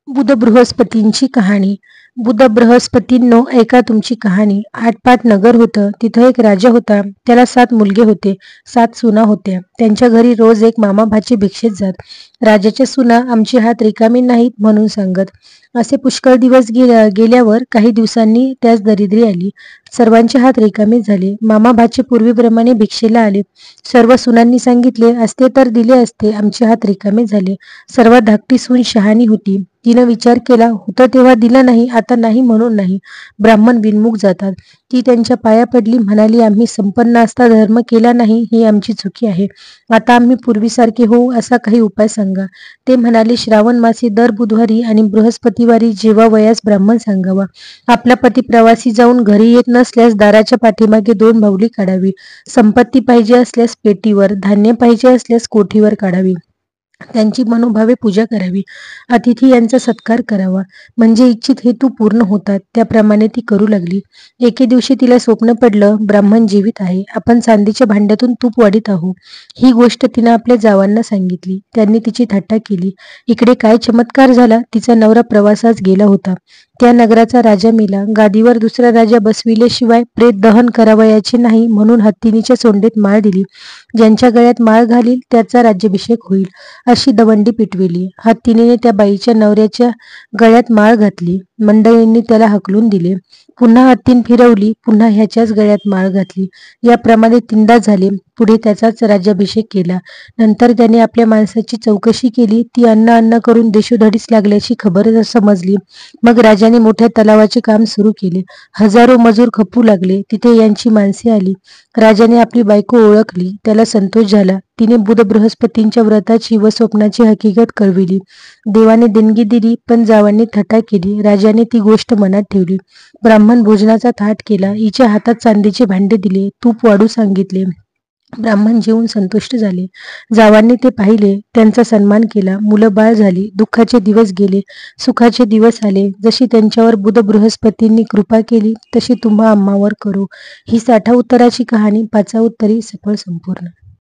बुध बृहस्पतींची कहाणी. बुध बृहस्पतींनो, ऐका तुमची कहाणी. आटपाट नगर होतं. तिथं एक राजा होता. त्याला 7 मुलगे होते, 7 सुना होत्या. त्यांच्या घरी रोज एक मामा भाची भिक्षेत जात. राजाच्या सुना आमचे हात रिकामी नाहीत म्हणून सांगत. असे पुष्कळ दिवस गेल्यावर काही दिवसांनी त्यास दरिद्री आली. सर्वांचे हात रिकामे झाले. मामा भाचे पूर्वीप्रमाणे भिक्षेला आले. सर्व सुनांनी सांगितले असते तर दिले असते, आमचे हात रिकामे झाले. सर्वात धाकटी सून शहाणी होती. तिनं विचार केला, होतं तेव्हा दिलं नाही, आता नाही म्हणून नाही. ब्राह्मण बिनमुख जातात. ती त्यांच्या पाया पडली, म्हणाली, आम्ही संपन्न असता धर्म केला नाही, ही आमची चुकी आहे. आता आम्ही पूर्वीसारखे होऊ असा काही उपाय सांगा. ते म्हणाले, श्रावण मासी दर बुधवारी आणि बृहस्पतिवारी जेव्हा वयास ब्राह्मण सांगावा. आपला पती प्रवासी जाऊन घरी येत नसल्यास दाराच्या पाठीमागे 2 बाहुली काढावी. संपत्ती पाहिजे असल्यास पेटीवर, धान्य पाहिजे असल्यास कोठीवर काढावी. त्यांची मनोभावे पूजा करावी. अतिथी यांचा सत्कार करावा, म्हणजे इच्छित हेतू पूर्ण होतात. त्याप्रमाणे ती करू लागली. एके दिवशी तिला स्वप्न पडलं, ब्राह्मण जीवित आहे. आपण चांदीच्या भांड्यातून तूप वाढीत आहोत. ही गोष्ट तिनं आपल्या जावांना सांगितली. त्यांनी तिची थट्टा केली. इकडे काय चमत्कार झाला. तिचा नवरा प्रवासास गेला होता. त्या नगराचा राजा मेला. गादीवर दुसरा राजा बसविल्याशिवाय प्रेत दहन करावयाचे नाही म्हणून हत्तीनीच्या सोंडेत माळ दिली. ज्यांच्या गळ्यात माळ घालील त्याचा राज्याभिषेक होईल, अशी दवंडी पिटविली. हत्तीनीने त्या बाईच्या नवऱ्याच्या गळ्यात माळ घातली. मंडळींनी त्याला हकलून दिले. पुन्हा हत्तीन फिरवली, पुन्हा ह्याच्याच गळ्यात माळ घातली. याप्रमाणे 3दा झाले. पुढे त्याचाच राज्याभिषेक केला. नंतर त्याने आपल्या माणसाची चौकशी केली. ती अन्न करून देशोधडीस लागल्याची खबर समजली. मग राजाने मोठ्या तलावाचे काम सुरू केले. हजारो मजूर खपू लागले. तिथे यांची माणसे आली. राजाने आपली बायको ओळखली. त्याला संतोष झाला. तिने बुध बृहस्पतींच्या व्रताची व स्वप्नाची हकीकत कळविली. देवाने देणगी दिली, पण जावांनी थट्टा केली. राजाने ती गोष्ट मनात ठेवली. ब्राह्मण भोजनाचा थाट केला. हिच्या हातात चांदीचे भांडे दिले. तूप वाढू सांगितले. ब्राह्मण जेवून संतुष्ट झाले. जावांनी ते पाहिले. त्यांचा सन्मान केला. मुलं बाळ झाली. दुःखाचे दिवस गेले, सुखाचे दिवस आले. जशी त्यांच्यावर बुध बृहस्पतींनी कृपा केली, तशी तुम्हा आम्हावर करो. ही 60 उत्तराची कहाणी 5 उत्तरी सफळ संपूर्ण.